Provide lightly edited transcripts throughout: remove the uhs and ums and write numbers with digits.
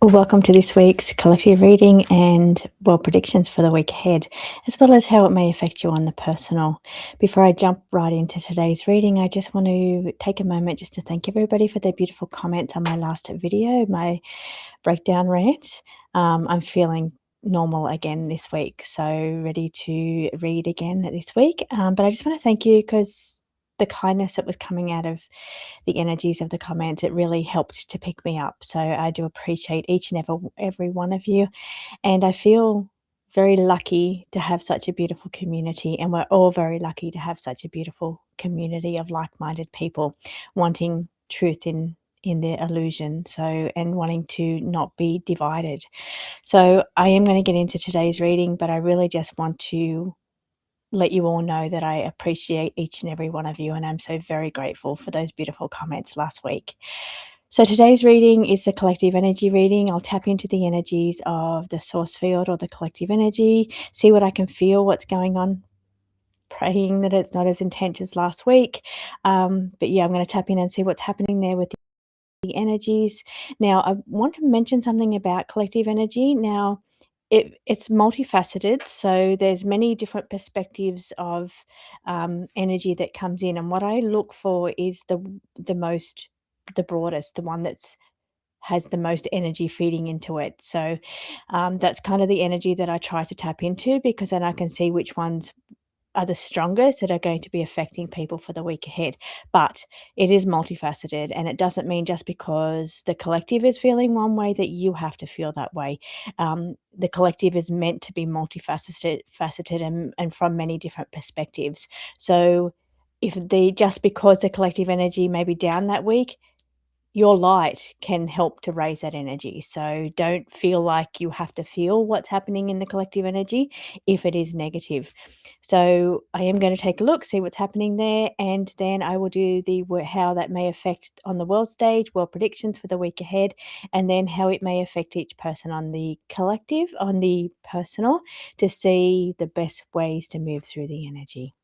Well, welcome to this week's collective reading and predictions for the week ahead, as well as how it may affect you on the personal. Before I jump right into today's reading, I just want to take a moment just to thank everybody for their beautiful comments on my last video, my breakdown rant. I'm feeling normal again this week, so ready to read again this week. But I just want to thank you because the kindness that was coming out of the energies of the comments, it really helped to pick me up. So I do appreciate each and every one of you. And I feel very lucky to have such a beautiful community. And we're all very lucky to have such a beautiful community of like-minded people wanting truth in their illusion, so and wanting to not be divided. So I am going to get into today's reading, but I really just want to let you all know that I appreciate each and every one of you, and I'm so very grateful for those beautiful comments last week. So today's reading is the collective energy reading. I'll tap into the energies of the source field or the collective energy, see what I can feel, what's going on, praying that it's not as intense as last week. But yeah, I'm going to tap in and see what's happening there with the energies. Now, I want to mention something about collective energy. Now, it's multifaceted, so there's many different perspectives of energy that comes in, and what I look for is the broadest, the one that's has the most energy feeding into it. So that's kind of the energy that I try to tap into, because then I can see which ones are the strongest that are going to be affecting people for the week ahead. But it is multifaceted, and it doesn't mean just because the collective is feeling one way that you have to feel that way. The collective is meant to be multifaceted and from many different perspectives. So if the just because the collective energy may be down that week, your light can help to raise that energy. So don't feel like you have to feel what's happening in the collective energy if it is negative. So I am going to take a look, see what's happening there, and then I will do the how that may affect on the world stage, world predictions for the week ahead, and then how it may affect each person on the collective, on the personal, to see the best ways to move through the energy.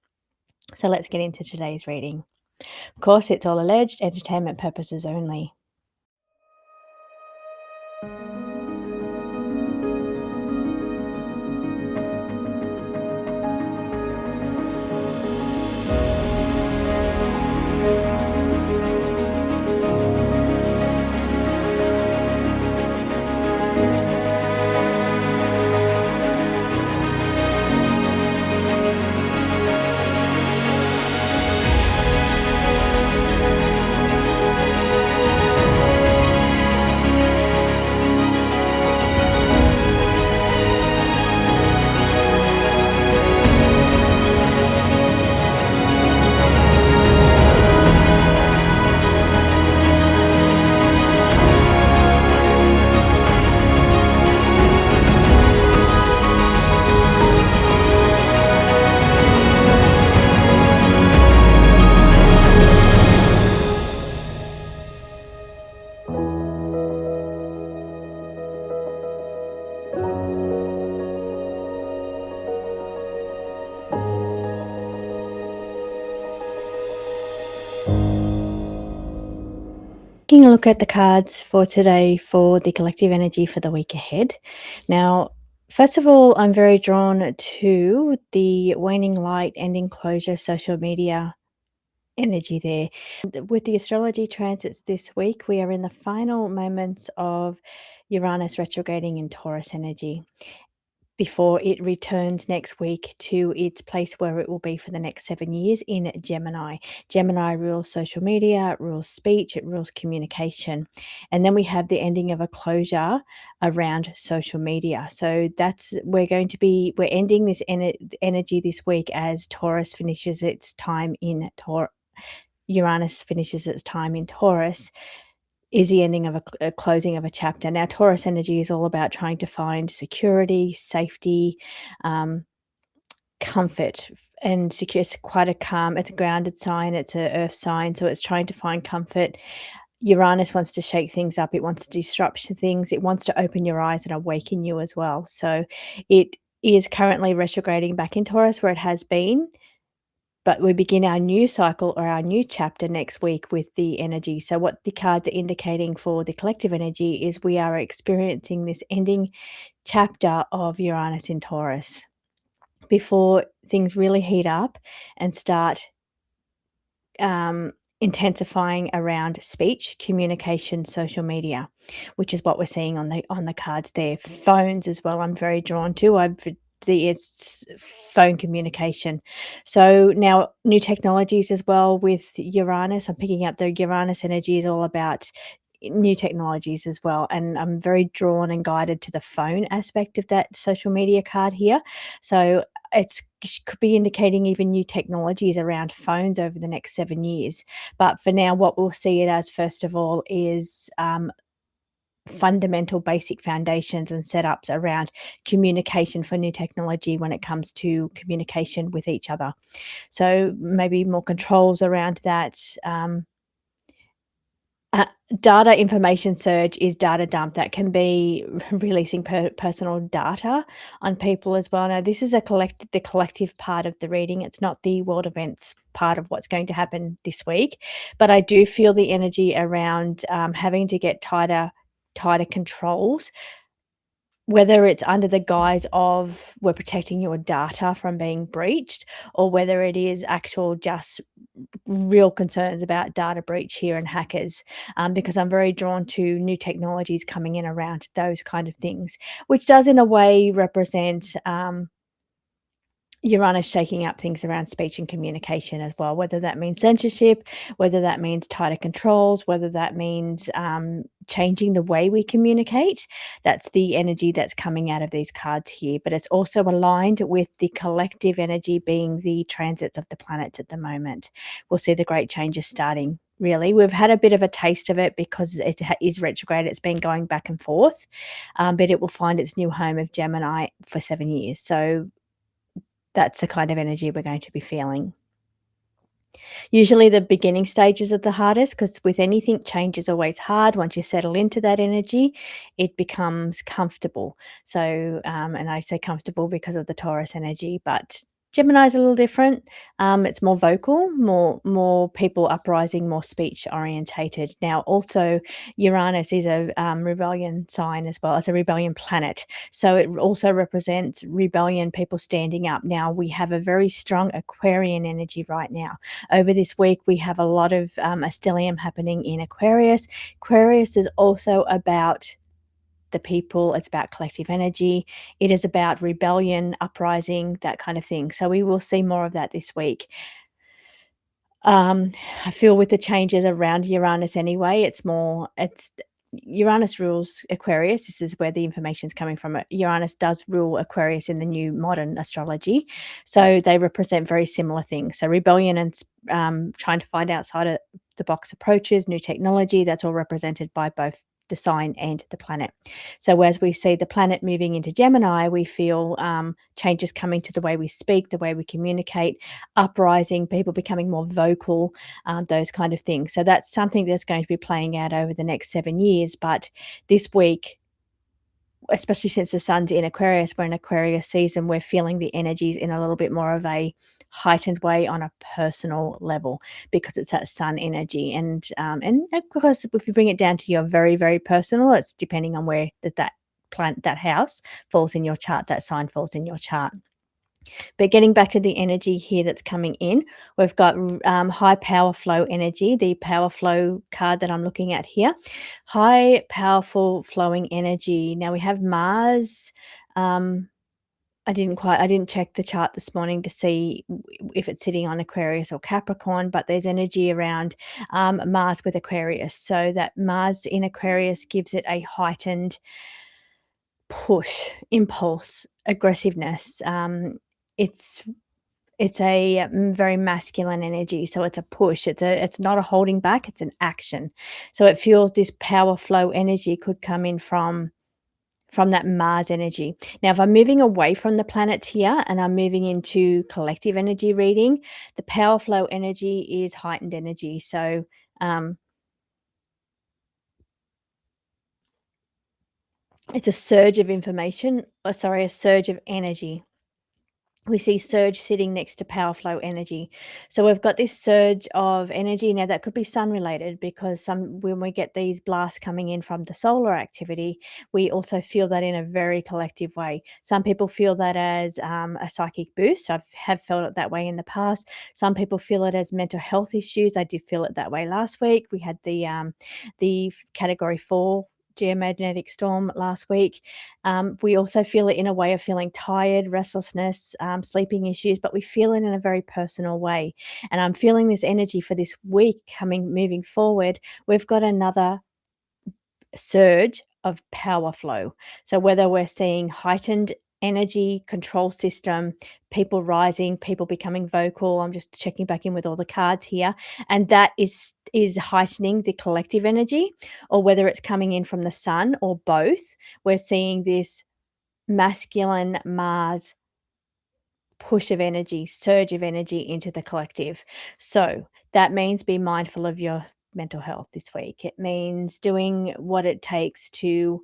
So let's get into today's reading. Of course, it's all alleged, entertainment purposes only. Taking a look at the cards for today for the collective energy for the week ahead. Now, first of all, I'm very drawn to the waning light, ending closure, social media energy there. With the astrology transits this week, we are in the final moments of Uranus retrograding in Taurus energy before it returns next week to its place where it will be for the next 7 years in Gemini. Gemini rules social media, it rules speech, it rules communication. And then we have the ending of a closure around social media. So we're ending this energy this week as Taurus finishes its time in Uranus finishes its time in Taurus, is the ending of a closing of a chapter. Now, Taurus energy is all about trying to find security, safety, comfort, and secure. It's quite it's a grounded sign, it's an earth sign, so it's trying to find comfort. Uranus wants to shake things up, it wants to disrupt things, it wants to open your eyes and awaken you as well. So it is currently retrograding back in Taurus where it has been, but we begin our new cycle or our new chapter next week with the energy. So, what the cards are indicating for the collective energy is we are experiencing this ending chapter of Uranus in Taurus before things really heat up and start intensifying around speech, communication, social media, which is what we're seeing on the cards there. Phones as well. I'm very drawn to. It's phone communication. So now new technologies as well with Uranus. I'm picking up the Uranus energy is all about new technologies as well, and I'm very drawn and guided to the phone aspect of that social media card here. So it's could be indicating even new technologies around phones over the next 7 years. But for now, what we'll see it as, first of all, is fundamental basic foundations and setups around communication for new technology when it comes to communication with each other. So maybe more controls around that. Uh, Data information surge is data dump that can be releasing personal data on people as well. Now, this is the collective part of the reading. It's not the world events part of what's going to happen this week, but I do feel the energy around having to get tighter controls, whether it's under the guise of we're protecting your data from being breached, or whether it is actual just real concerns about data breach here and hackers, because I'm very drawn to new technologies coming in around those kind of things, which does in a way represent Uranus shaking up things around speech and communication as well, whether that means censorship, whether that means tighter controls, whether that means changing the way we communicate. That's the energy that's coming out of these cards here. But it's also aligned with the collective energy being the transits of the planets at the moment. We'll see the great changes starting. Really, we've had a bit of a taste of it because it is retrograde. It's been going back and forth, but it will find its new home of Gemini for 7 years. So that's the kind of energy we're going to be feeling. Usually the beginning stages are the hardest because with anything, change is always hard. Once you settle into that energy, it becomes comfortable. So, and I say comfortable because of the Taurus energy, but Gemini is a little different. It's more vocal, more people uprising, more speech orientated. Now, also Uranus is a rebellion sign as well. It's a rebellion planet, so it also represents rebellion, people standing up. Now we have a very strong Aquarian energy right now. Over this week, we have a lot of stellium happening in Aquarius. Aquarius is also about the people, it's about collective energy, it is about rebellion, uprising, that kind of thing. So we will see more of that this week. I feel with the changes around Uranus anyway, it's Uranus rules Aquarius. This is where the information is coming from. Uranus does rule Aquarius in the new modern astrology. So they represent very similar things. So rebellion and trying to find outside of the box approaches, new technology, that's all represented by both the sign and the planet. So as we see the planet moving into Gemini, we feel changes coming to the way we speak, the way we communicate, uprising, people becoming more vocal, those kind of things. So that's something that's going to be playing out over the next 7 years. But this week, especially since the sun's in Aquarius, we're in Aquarius season, we're feeling the energies in a little bit more of a heightened way on a personal level because it's that sun energy. And of course, if you bring it down to your very, very personal, it's depending on where that planet, that house falls in your chart, that sign falls in your chart. But getting back to the energy here that's coming in, we've got high power flow energy, the power flow card that I'm looking at here. High powerful flowing energy. Now we have Mars. I didn't check the chart this morning to see if it's sitting on Aquarius or Capricorn, but there's energy around Mars with Aquarius. So that Mars in Aquarius gives it a heightened push, impulse, aggressiveness. It's it's a very masculine energy, so it's a push. It's not a holding back. It's an action. So it feels this power flow energy could come in from that Mars energy. Now, if I'm moving away from the planets here and I'm moving into collective energy reading, the power flow energy is heightened energy. So it's a surge of information. A surge of energy. we see surge sitting next to power flow energy. So we've got this surge of energy. Now that could be sun related, because when we get these blasts coming in from the solar activity, we also feel that in a very collective way. Some people feel that as a psychic boost. Have felt it that way in the past. Some people feel it as mental health issues. I did feel it that way last week. We had the category 4 geomagnetic storm last week. We also feel it in a way of feeling tired, restlessness, sleeping issues, but we feel it in a very personal way. And I'm feeling this energy for this week moving forward. We've got another surge of power flow. So whether we're seeing heightened energy control system, people rising, people becoming vocal, I'm just checking back in with all the cards here, and that is heightening the collective energy, or whether it's coming in from the sun, or both, we're seeing this masculine Mars push of energy, surge of energy into the collective. So that means be mindful of your mental health this week. It means doing what it takes to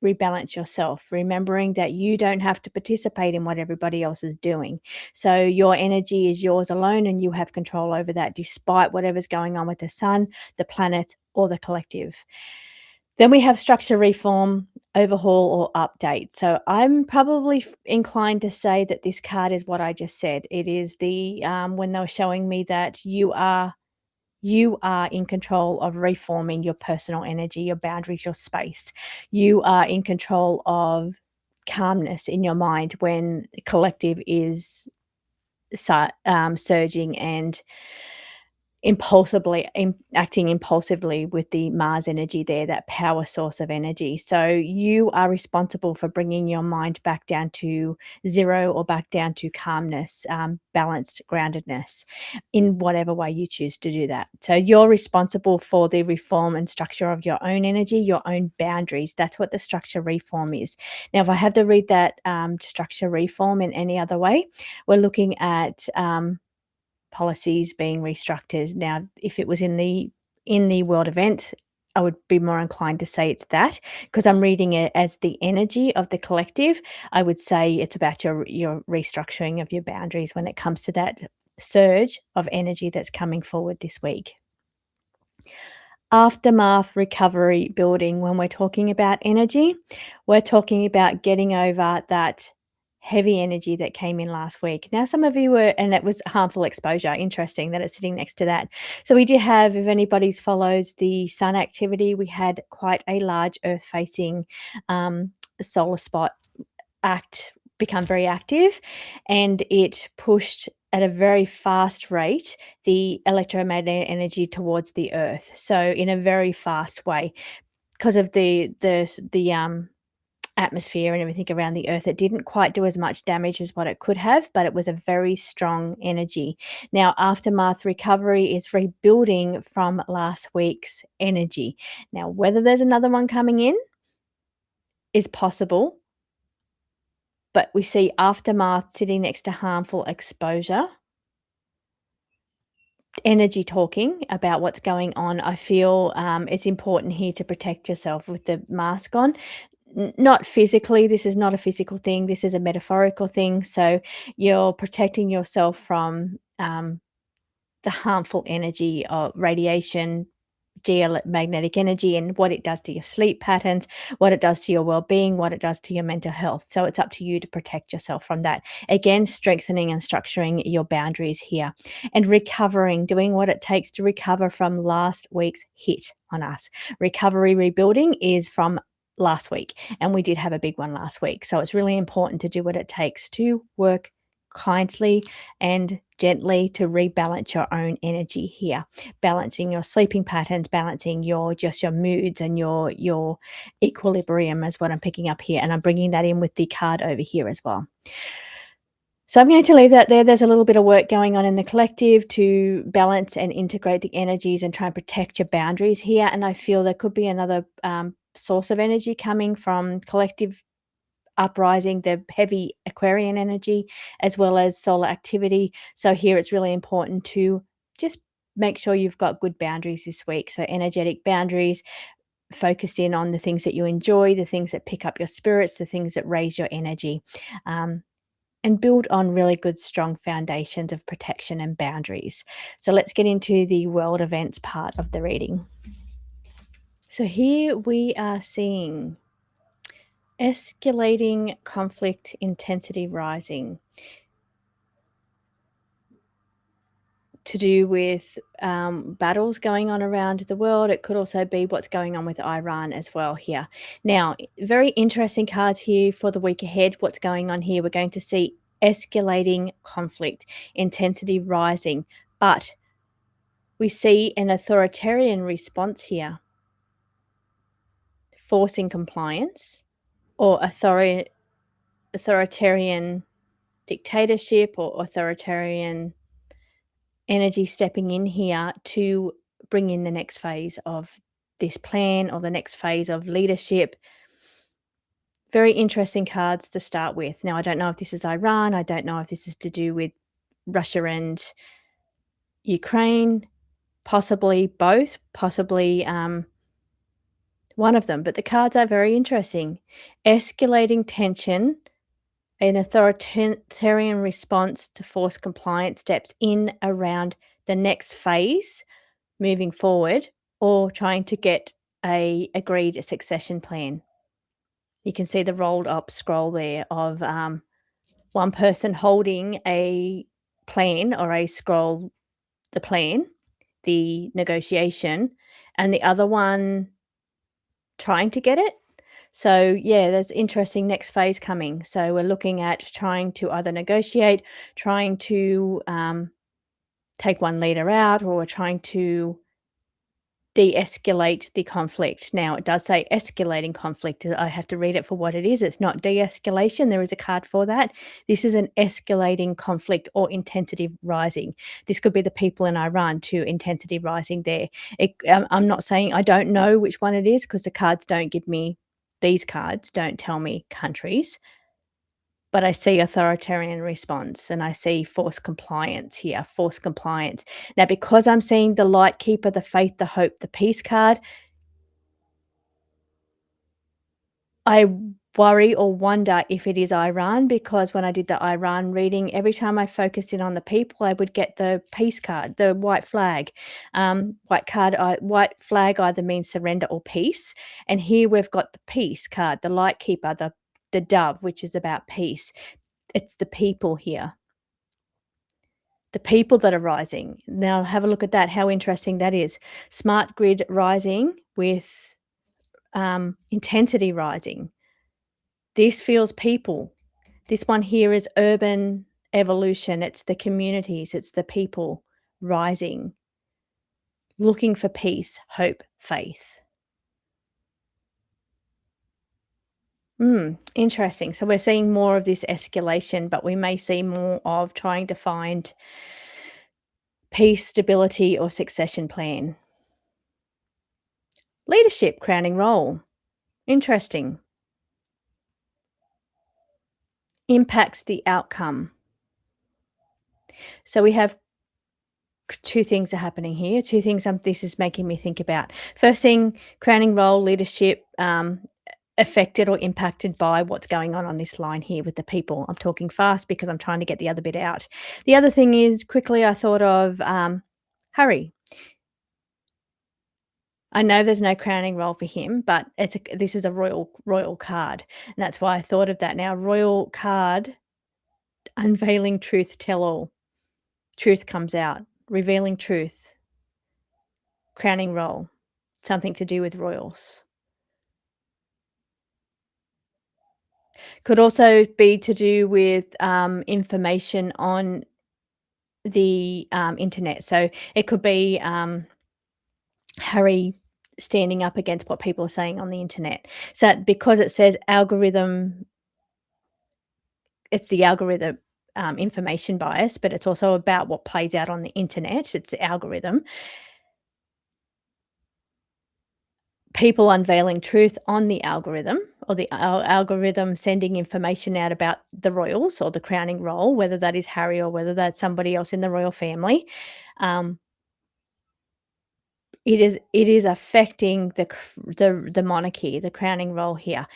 rebalance yourself, remembering that you don't have to participate in what everybody else is doing. So your energy is yours alone, and you have control over that, despite whatever's going on with the sun, the planet, or the collective. Then we have structure reform, overhaul, or update. So I'm probably inclined to say that this card is what I just said. It is when they were showing me that you are in control of reforming your personal energy, your boundaries, your space. You are in control of calmness in your mind when the collective is surging and acting impulsively with the Mars energy there, that power source of energy. So you are responsible for bringing your mind back down to zero, or back down to calmness, balanced groundedness, in whatever way you choose to do that. So you're responsible for the reform and structure of your own energy, your own boundaries. That's what the structure reform is. Now, if I have to read that structure reform in any other way, we're looking at policies being restructured. Now, if it was in the world event, I would be more inclined to say it's that, because I'm reading it as the energy of the collective. I would say it's about your restructuring of your boundaries when it comes to that surge of energy that's coming forward this week. Aftermath, recovery, building. When we're talking about energy, we're talking about getting over that heavy energy that came in last week. Now, some of you were, and it was harmful exposure. Interesting that it's sitting next to that. So we did have, if anybody's follows the sun activity, we had quite a large earth facing solar spot become very active, and it pushed at a very fast rate the electromagnetic energy towards the earth. So in a very fast way, because of the atmosphere and everything around the earth, it didn't quite do as much damage as what it could have, but it was a very strong energy. Now, aftermath recovery is rebuilding from last week's energy. Now, whether there's another one coming in is possible, but we see aftermath sitting next to harmful exposure. Energy talking about what's going on. I feel it's important here to protect yourself with the mask on. Not physically, this is not a physical thing, this is a metaphorical thing. So you're protecting yourself from the harmful energy of radiation, geomagnetic energy, and what it does to your sleep patterns, what it does to your well-being, what it does to your mental health. So it's up to you to protect yourself from that. Again, strengthening and structuring your boundaries here, and recovering, doing what it takes to recover from last week's hit on us. Recovery, rebuilding is from last week, and we did have a big one last week. So it's really important to do what it takes to work kindly and gently to rebalance your own energy here, balancing your sleeping patterns, balancing your moods, and your equilibrium is what I'm picking up here, and I'm bringing that in with the card over here as well. So I'm going to leave that there. There's a little bit of work going on in the collective to balance and integrate the energies and try and protect your boundaries here, and I feel there could be another source of energy coming from collective uprising, the heavy Aquarian energy, as well as solar activity. So here it's really important to just make sure you've got good boundaries this week. So energetic boundaries, focused in on the things that you enjoy, the things that pick up your spirits, the things that raise your energy. and build on really good, strong foundations of protection and boundaries. So let's get into the world events part of the reading. So here we are seeing escalating conflict intensity rising, to do with battles going on around the world. It could also be what's going on with Iran as well here. Now, very interesting cards here for the week ahead. What's going on here? We're going to see escalating conflict, intensity rising, but we see an authoritarian response here, forcing compliance, or authoritarian dictatorship, or authoritarian energy stepping in here to bring in the next phase of this plan or the next phase of leadership. Very interesting cards to start with. Now, I don't know if this is Iran. I don't know if this is to do with Russia and Ukraine, possibly both, possibly one of them. But the cards are very interesting. Escalating tension, an authoritarian response to force compliance steps in around the next phase moving forward, or trying to get a agreed succession plan. You can see the rolled up scroll there of one person holding a plan, or a scroll, the plan, the negotiation, and the other one trying to get it. So yeah, there's interesting next phase coming. So we're looking at trying to either negotiate, trying to take one leader out, or we're trying to de-escalate the conflict. Now, it does say escalating conflict. I have to read it for what it is. It's not de-escalation. There is a card for that. This is an escalating conflict, or intensity rising. This could be the people in Iran too, intensity rising there. I'm not saying, I don't know which one it is, because the cards don't give me, these cards don't tell me countries. But I see authoritarian response, and I see forced compliance here, forced compliance. Now, because I'm seeing the light keeper, the faith, the hope, the peace card, I worry or wonder if it is Iran, because when I did the Iran reading, every time I focused in on the people, I would get the peace card, the white flag. White flag either means surrender or peace. And here we've got the peace card, the light keeper, the dove, which is about peace. It's the people here. The people that are rising. Now have a look at that, how interesting that is. Smart grid rising with intensity rising. This feels people. This one here is urban evolution. It's the communities, it's the people rising, looking for peace, hope, faith. Interesting. So we're seeing more of this escalation, but we may see more of trying to find peace, stability, or succession plan. Leadership, crowning role. Interesting. Impacts the outcome. So we have two things are happening here. Two things this is making me think about. First thing, crowning role, leadership, affected or impacted by what's going on this line here with the people. I'm talking fast because I'm trying to get the other bit out. The other thing is, quickly I thought of Harry. I know there's no crowning role for him, but this is a royal card, and that's why I thought of that. Now, royal card, unveiling truth, tell all. Truth comes out, revealing truth, crowning role, something to do with royals. Could also be to do with information on the internet. So it could be Harry standing up against what people are saying on the internet. So because it says algorithm, it's the algorithm information bias, but it's also about what plays out on the internet. It's the algorithm. People unveiling truth on the algorithm, or the algorithm sending information out about the royals or the crowning role, whether that is Harry or whether that's somebody else in the royal family. It is affecting the monarchy, the crowning role here,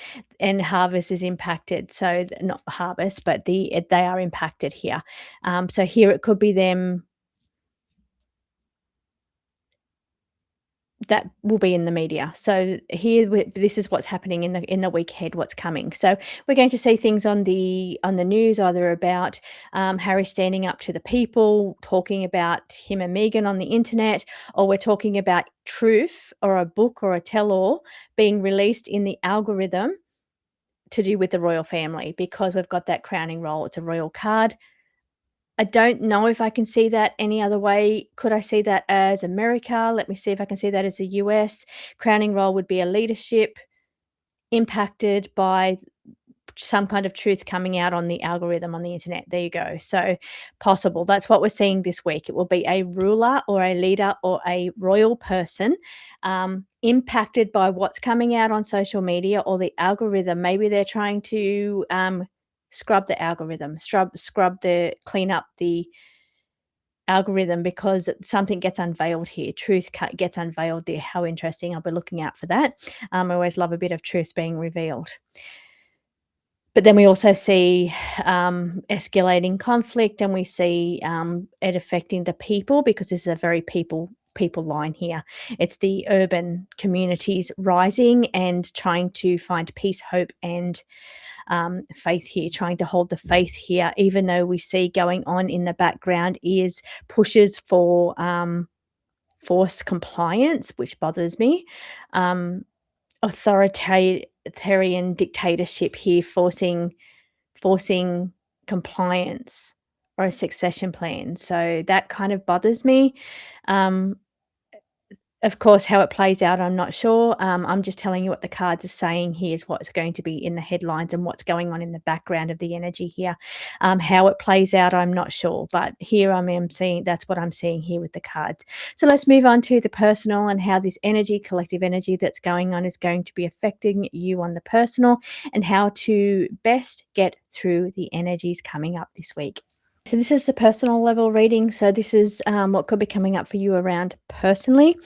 and harvest is impacted. So not harvest, but they are impacted here. So here it could be them that will be in the media. So here this is what's happening in the week ahead, what's coming. So we're going to see things on the news either about Harry standing up to the people, talking about him and Meghan on the internet, or we're talking about truth or a book or a tell-all being released in the algorithm to do with the royal family because we've got that crowning role. It's a royal card. I don't know if I can see that any other way. Could I see that as America? Let me see if I can see that as the US. Crowning role would be a leadership impacted by some kind of truth coming out on the algorithm on the internet. There you go. So possible. That's what we're seeing this week. It will be a ruler or a leader or a royal person impacted by what's coming out on social media or the algorithm. Maybe they're trying to scrub the algorithm, clean up the algorithm because something gets unveiled here. Truth gets unveiled there. How interesting. I'll be looking out for that. I always love a bit of truth being revealed. But then we also see escalating conflict, and we see it affecting the people because this is a very people line here. It's the urban communities rising and trying to find peace, hope, and faith here, trying to hold the faith here, even though we see going on in the background is pushes for forced compliance, which bothers me. Authoritarian dictatorship here, forcing compliance or a succession plan. So that kind of bothers me. Um, of course, how it plays out, I'm not sure. I'm just telling you what the cards are saying. Here's what's going to be in the headlines and what's going on in the background of the energy here. How it plays out, I'm not sure. But here I am seeing that's what I'm seeing here with the cards. So let's move on to the personal and how this energy, collective energy that's going on is going to be affecting you on the personal and how to best get through the energies coming up this week. So this is the personal level reading. So this is what could be coming up for you around personally.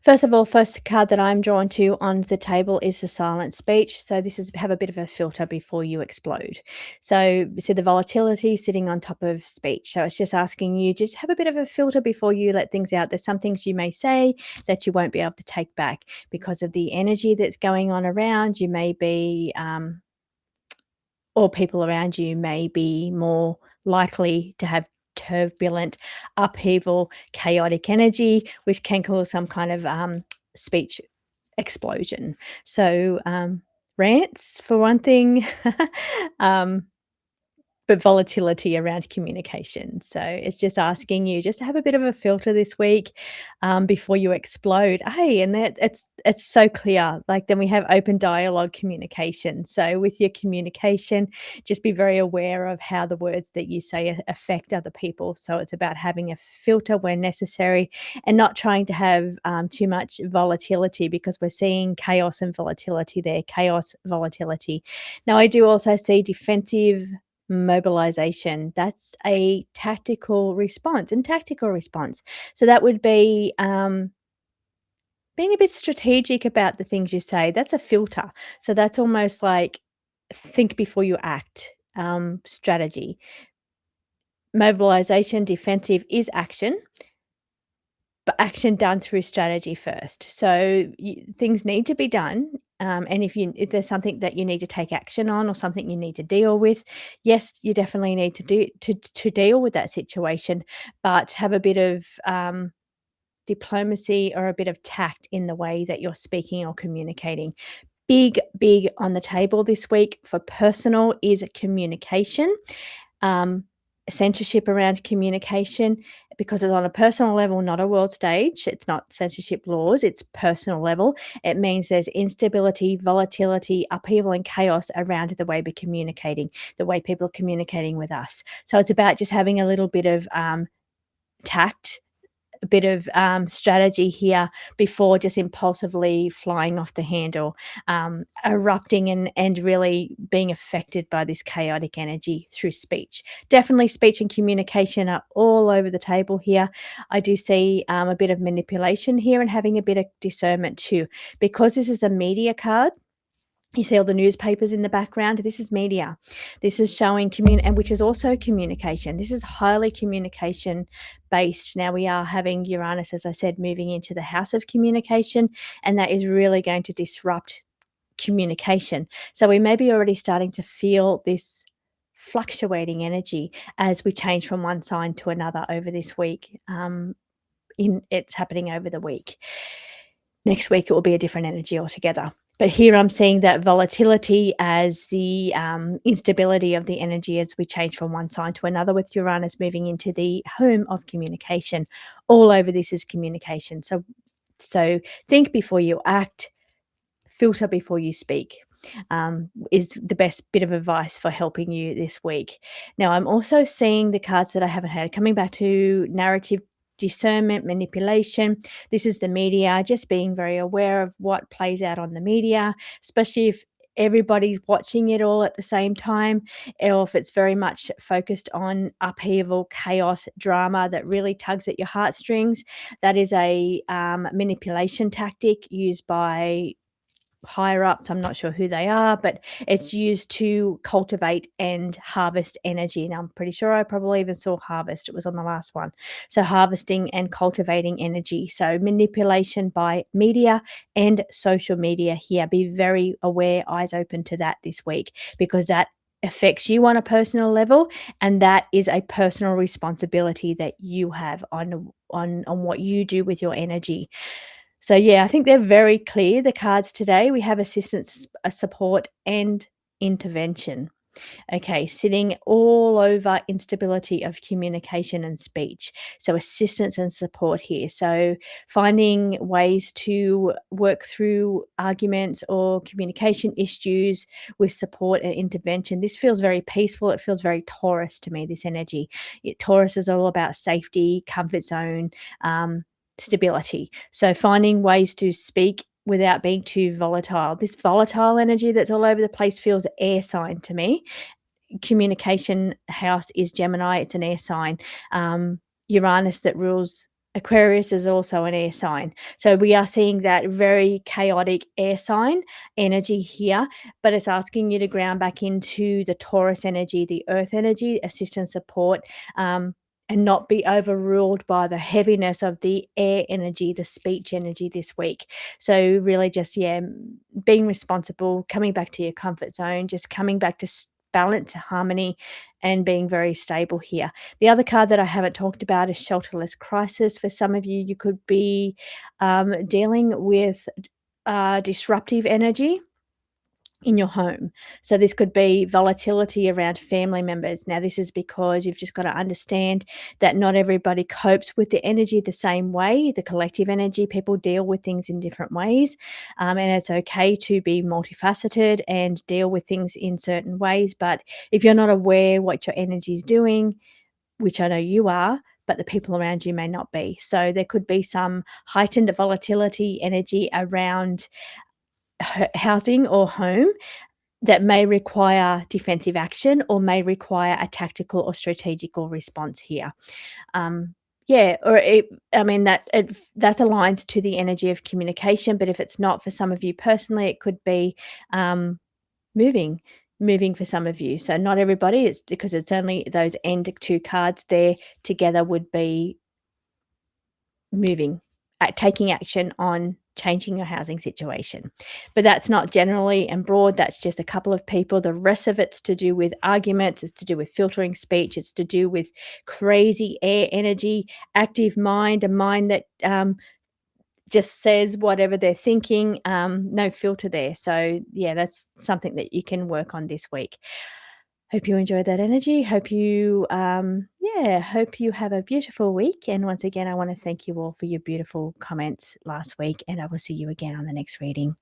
First of all, first card that I'm drawn to on the table is the silent speech. So this is have a bit of a filter before you explode. So the volatility sitting on top of speech. So it's just asking you just have a bit of a filter before you let things out. There's some things you may say that you won't be able to take back because of the energy that's going on around. You may be or people around you may be more likely to have turbulent, upheaval, chaotic energy, which can cause some kind of speech explosion. So, rants, for one thing, um, but volatility around communication. So it's just asking you just to have a bit of a filter this week before you explode. Hey, and that it's so clear. Like then we have open dialogue communication. So with your communication, just be very aware of how the words that you say affect other people. So it's about having a filter where necessary and not trying to have too much volatility because we're seeing chaos and volatility there. Chaos, volatility. Now I do also see defensive mobilization. That's a tactical response and tactical response. So that would be being a bit strategic about the things you say. That's a filter. So that's almost like think before you act strategy. Mobilization, defensive is action, but action done through strategy first. So things need to be done. And if there's something that you need to take action on or something you need to deal with, yes, you definitely need to deal with that situation, but have a bit of diplomacy or a bit of tact in the way that you're speaking or communicating. Big on the table this week for personal is communication. Um, censorship around communication because it's on a personal level, not a world stage. It's not censorship laws, it's personal level. It means there's instability, volatility, upheaval, and chaos around the way we're communicating, the way people are communicating with us. So it's about just having a little bit of tact a bit of strategy here before just impulsively flying off the handle, erupting and really being affected by this chaotic energy through speech. Definitely speech and communication are all over the table here. I do see a bit of manipulation here and having a bit of discernment too. Because this is a media card, you see all the newspapers in the background. This is media. This is showing and which is also communication. This is highly communication based. Now we are having Uranus, as I said, moving into the house of communication, and that is really going to disrupt communication. So we may be already starting to feel this fluctuating energy as we change from one sign to another over this week. It's happening over the week. Next week, it will be a different energy altogether. But here I'm seeing that volatility as the instability of the energy as we change from one sign to another, with Uranus moving into the home of communication. All over this is communication. So think before you act, filter before you speak. Is the best bit of advice for helping you this week. Now, I'm also seeing the cards that I haven't had, coming back to narrative, discernment, manipulation. This is the media, just being very aware of what plays out on the media, especially if everybody's watching it all at the same time, or if it's very much focused on upheaval, chaos, drama that really tugs at your heartstrings. That is a manipulation tactic used by higher ups. I'm not sure who they are, but it's used to cultivate and harvest energy. And I'm pretty sure I probably even saw harvest. It was on the last one. So harvesting and cultivating energy. So manipulation by media and social media here. Be very aware, eyes open to that this week, because that affects you on a personal level, and that is a personal responsibility that you have on what you do with your energy. So, yeah, I think they're very clear, the cards today. We have assistance, support, and intervention. Okay, sitting all over instability of communication and speech. So, assistance and support here. So, finding ways to work through arguments or communication issues with support and intervention. This feels very peaceful. It feels very Taurus to me, this energy. Taurus is all about safety, comfort zone, stability. So, finding ways to speak without being too volatile. This volatile energy that's all over the place feels air sign to me. Communication house is Gemini, it's an air sign. Uranus that rules Aquarius is also an air sign. So we are seeing that very chaotic air sign energy here, but it's asking you to ground back into the Taurus energy, the earth energy, assistance, support, and not be overruled by the heaviness of the air energy, the speech energy this week. So really just, being responsible, coming back to your comfort zone, just coming back to balance, harmony, and being very stable here. The other card that I haven't talked about is shelterless crisis. For some of you, you could be dealing with disruptive energy in your home. So this could be volatility around family members. Now, this is because you've just got to understand that not everybody copes with the energy the same way, the collective energy. People deal with things in different ways, and it's okay to be multifaceted and deal with things in certain ways. But if you're not aware what your energy is doing, which I know you are, but the people around you may not be. So there could be some heightened volatility energy around housing or home that may require defensive action or may require a tactical or strategical response here. That aligns to the energy of communication, but if it's not for some of you personally, it could be moving for some of you. So not everybody, it's because it's only those end two cards there together would be moving, taking action on changing your housing situation. But that's not generally and broad, that's just a couple of people. The rest of it's to do with arguments, it's to do with filtering speech, it's to do with crazy air energy, active mind, a mind that just says whatever they're thinking, no filter there. So yeah, that's something that you can work on this week. Hope you enjoyed that energy. Hope you have a beautiful week. And once again, I want to thank you all for your beautiful comments last week, and I will see you again on the next reading.